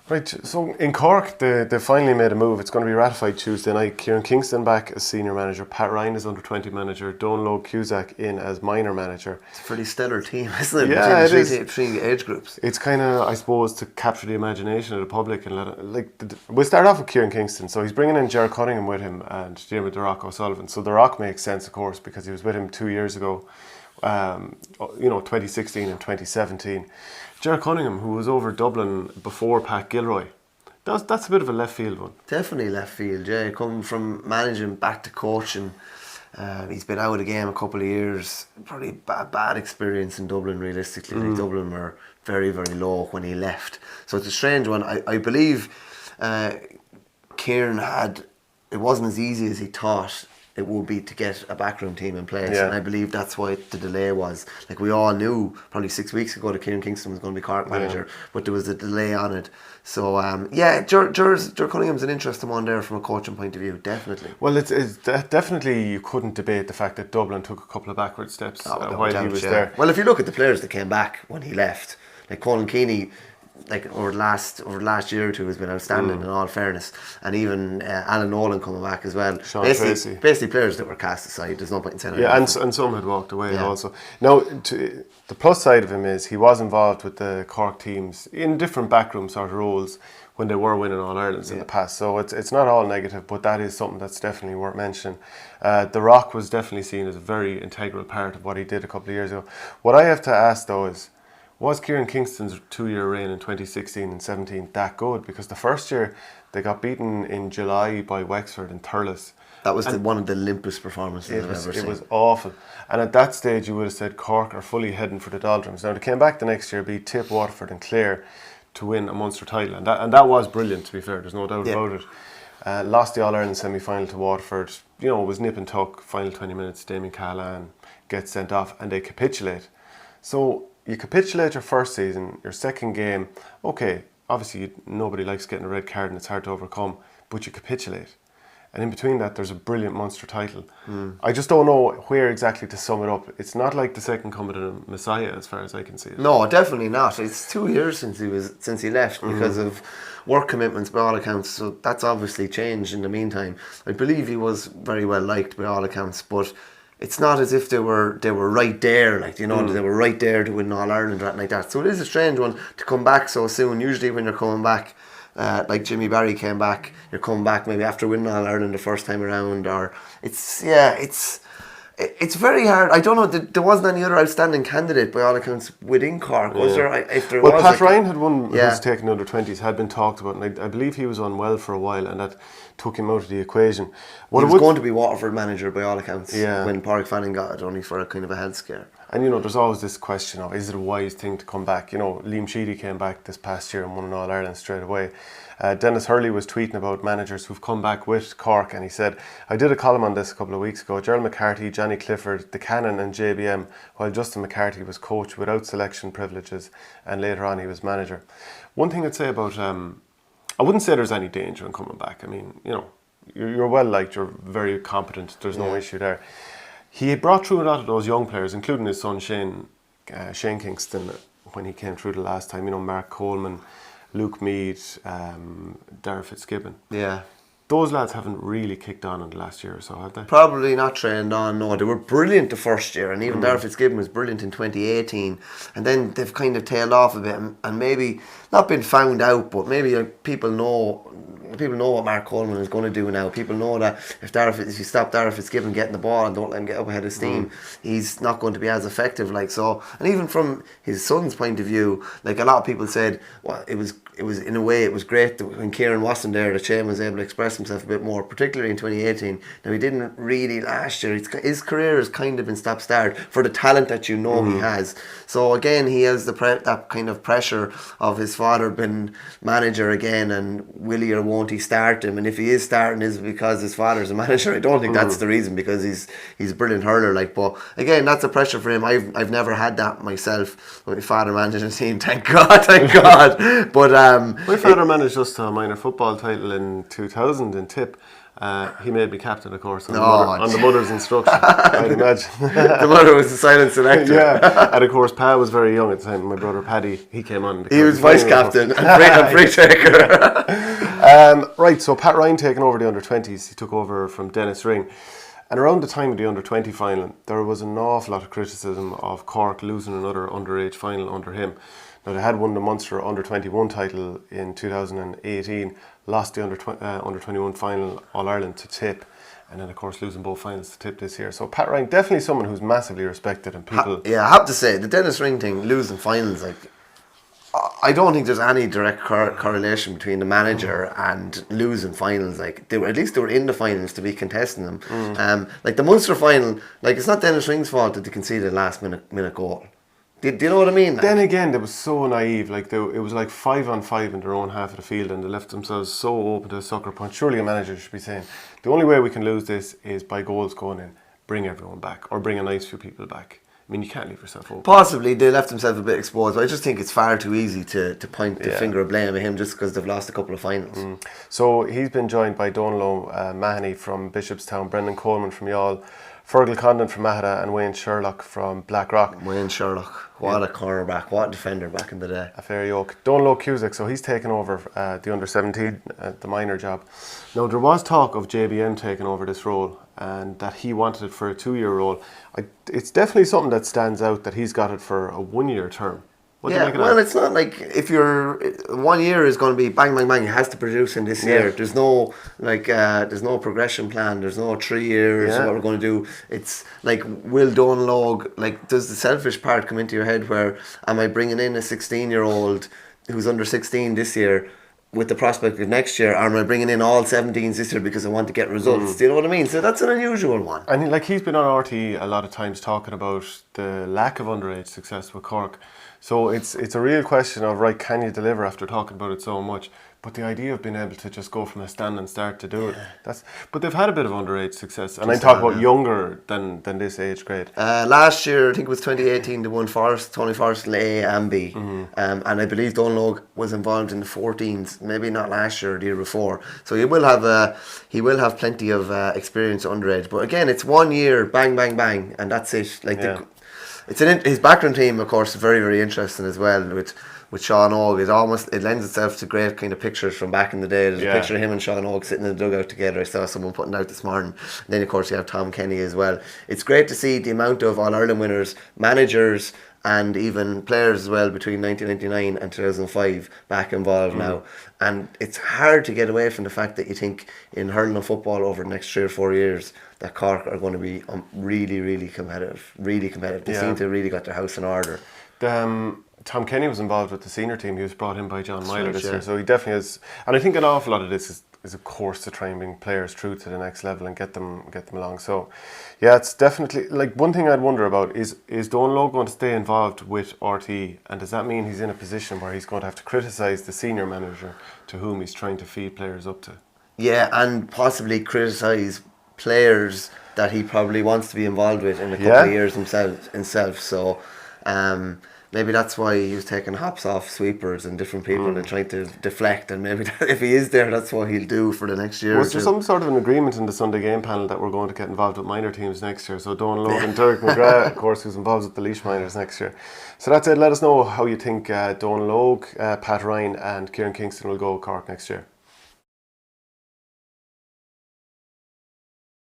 Right, so in Cork, they finally made a move. It's going to be ratified Tuesday night. Kieran Kingston back as senior manager. Pat Ryan is under-20 manager. Donal, Cusack in as minor manager. It's a pretty stellar team, isn't it? Yeah, it is. Between age groups. It's kind of, I suppose, to capture the imagination of the public and we'll start off with Kieran Kingston. So he's bringing in Ger Cunningham with him and Diarmuid the Rock O'Sullivan. So the Rock makes sense, of course, because he was with him 2 years ago. 2016 and 2017. Ger Cunningham, who was over Dublin before Pat Gilroy, that's a bit of a left field one. Definitely left field, yeah. Coming from managing back to coaching, he's been out of the game a couple of years. Probably bad experience in Dublin, realistically. Like Dublin were very, very low when he left. So it's a strange one. I believe Kieran it wasn't as easy as he thought it would be to get a backroom team in place, and I believe that's why the delay was. Like, we all knew probably 6 weeks ago that Kieran Kingston was going to be Cork manager, but there was a delay on it. So Ger Cunningham's an interesting one there from a coaching point of view, definitely. Well, it's definitely, you couldn't debate the fact that Dublin took a couple of backward steps while he was there. Well, if you look at the players that came back when he left, like Colin Keeney, like over the last year or two has been outstanding in all fairness, and even Alan Nolan coming back as well. Basically players that were cast aside. There's no point in saying anything. And some had walked away also. Now, the plus side of him is he was involved with the Cork teams in different backroom sort of roles when they were winning All Irelands in the past. So it's not all negative, but that is something that's definitely worth mentioning. The Rock was definitely seen as a very integral part of what he did a couple of years ago. What I have to ask though is, was Kieran Kingston's 2-year reign in 2016 and 17 that good? Because the first year they got beaten in July by Wexford in Thurles. That was one of the limpest performances I've ever seen. It was awful. And at that stage you would have said Cork are fully heading for the doldrums. Now they came back the next year, beat Tip, Waterford and Clare to win a Munster title. And that was brilliant, to be fair. There's no doubt about it. Lost the All-Ireland semi-final to Waterford. It was nip and tuck. Final 20 minutes, Damien Callahan gets sent off and they capitulate. So you capitulate your first season, your second game, okay, obviously nobody likes getting a red card and it's hard to overcome, but you capitulate. And in between that, there's a brilliant Munster title. I just don't know where exactly to sum it up. It's not like the second coming of the Messiah, as far as I can see it. No, definitely not. It's 2 years since he left because of work commitments by all accounts. So that's obviously changed in the meantime. I believe he was very well liked by all accounts, but it's not as if they were right there, like, they were right there to win All Ireland or anything like that. So it is a strange one to come back so soon. Usually when you're coming back, like Jimmy Barry came back, you're coming back maybe after winning All Ireland the first time around, or it's very hard. I don't know. There wasn't any other outstanding candidate by all accounts within Cork, was there? Pat Ryan had one who's taken under 20s, had been talked about, and I believe he was unwell for a while, and that took him out of the equation. He was going to be Waterford manager by all accounts when Pádraig Fanning got it, only for a kind of a health scare. And there's always this question of, is it a wise thing to come back? Liam Sheedy came back this past year and won an All Ireland straight away. Dennis Hurley was tweeting about managers who've come back with Cork, and he said, I did a column on this a couple of weeks ago. Gerald McCarthy, Johnny Clifford, the Cannon and JBM, while Justin McCarthy was coach without selection privileges, and later on he was manager. One thing I'd say about, I wouldn't say there's any danger in coming back. I mean, you're well liked, you're very competent, there's no issue there. He had brought through a lot of those young players, including his son Shane Kingston, when he came through the last time. Mark Coleman, Luke Meade, Darragh Fitzgibbon. Yeah. Those lads haven't really kicked on in the last year or so, have they? Probably not trained on, no. They were brilliant the first year, and even Darragh Fitzgibbon was brilliant in 2018. And then they've kind of tailed off a bit, and maybe not been found out, but maybe people know what Mark Coleman is going to do now. People know that if you stop Darragh Fitzgibbon getting the ball and don't let him get up ahead of steam, he's not going to be as effective. Like, so, and even from his son's point of view, like, a lot of people said, well, it was in a way it was great that when Kieran wasn't there, that Shane was able to express himself a bit more, particularly in 2018. Now, he didn't really last year. His career has kind of been stop-start for the talent that he has. So again, he has that kind of pressure of his father being manager again, and will he or won't he start him? And if he is starting, is it because his father's a manager? I don't think that's the reason, because he's a brilliant hurler. Like, but again, that's a pressure for him. I've never had that myself. My father managed a team, thank God. But my father managed us to a minor football title in 2000 in Tip, He made me captain, of course, on, Oh, the mother's instruction, I'd imagine. The mother was the silent selector. Yeah, and of course, Pa was very young at the time. My brother Paddy, he came on. He was vice captain and free taker. Right, so Pat Ryan taking over the under-20s. He took over from Dennis Ring. And around the time of the under-20 final, there was an awful lot of criticism of Cork losing another underage final under him. Now, they had won the Munster under-21 title in 2018, lost the under-21 final All-Ireland to Tip, and then, of course, losing both finals to Tip this year. So Pat Ryan, definitely someone who's massively respected, and people... I have to say, the Dennis Ring thing, losing finals, like, I don't think there's any direct correlation between the manager and losing finals. Like, at least they were in the finals to be contesting them. Like the Munster final, like, it's not Dennis Ring's fault that they conceded a last minute goal. Do you know what I mean? Then again, they was so naive. Like, it was like 5-on-5 in their own half of the field, and they left themselves so open to a sucker punch. Surely a manager should be saying, the only way we can lose this is by goals going in. Bring everyone back, or bring a nice few people back. I mean, you can't leave yourself open. Possibly they left themselves a bit exposed, but I just think it's far too easy to point the finger of blame at him just because they've lost a couple of finals. So he's been joined by Donal Mahoney from Bishopstown, Brendan Coleman from Youghal, Fergal Condon from Mahata, and Wayne Sherlock from Blackrock. Wayne Sherlock, what a cornerback, what a defender back in the day. A fair yoke. Donal Cusack, so he's taken over the under-17, the minor job. Now, there was talk of JBM taking over this role, and that he wanted it for a 2-year role. It's definitely something that stands out that he's got it for a 1-year term. What do you make of that? It's not like if you're 1 year is going to be bang bang bang. It has to produce in this year. There's no there's no progression plan. There's no 3 years. What we're going to do. It's like, will Donal, like, does the selfish part come into your head where am I bringing in a 16-year-old who's under 16 this year with the prospect of next year, or am I bringing in all 17s this year because I want to get results? Do you know what I mean? So that's an unusual one. And like, he's been on RT a lot of times talking about the lack of underage success with Cork. So it's a real question of, right, can you deliver after talking about it so much? But the idea of being able to just go from a standing start to do it, but they've had a bit of underage success. And I'm talking about younger than this age grade. Last year, I think it was 2018, they won Tony Forrest A and B. And I believe Donal was involved in the 14s, maybe not last year or the year before. So he will have plenty of experience underage. But again, it's 1 year, bang, bang, bang, and that's it. Like his background team, of course, is very, very interesting as well. With Sean Og, it lends itself to great kind of pictures from back in the day. There's a picture of him and Sean Og sitting in the dugout together. I saw someone putting it out this morning. And then, of course, you have Tom Kenny as well. It's great to see the amount of All-Ireland winners, managers, and even players as well between 1999 and 2005 back involved now. And it's hard to get away from the fact that you think in hurling and football over the next 3 or 4 years that Cork are going to be really, really competitive. Really competitive. They seem to have really got their house in order. Tom Kenny was involved with the senior team. He was brought in by John Myler this year. So he definitely is. And I think an awful lot of this is a course to try and bring players through to the next level and get them along. So yeah, it's definitely, like, one thing I'd wonder about is Donal going to stay involved with RT, and does that mean he's in a position where he's going to have to criticise the senior manager to whom he's trying to feed players up to? Yeah, and possibly criticise players that he probably wants to be involved with in a couple of years himself. So maybe that's why he was taking hops off sweepers and different people and trying to deflect, and maybe if he is there, that's what he'll do for the next year. Was there some sort of an agreement in the Sunday game panel that we're going to get involved with minor teams next year? So Donal and Derek McGrath, of course, who's involved with the Laois minors next year. So that's it. Let us know how you think Donal, Pat Ryan and Kieran Kingston will go with Cork next year.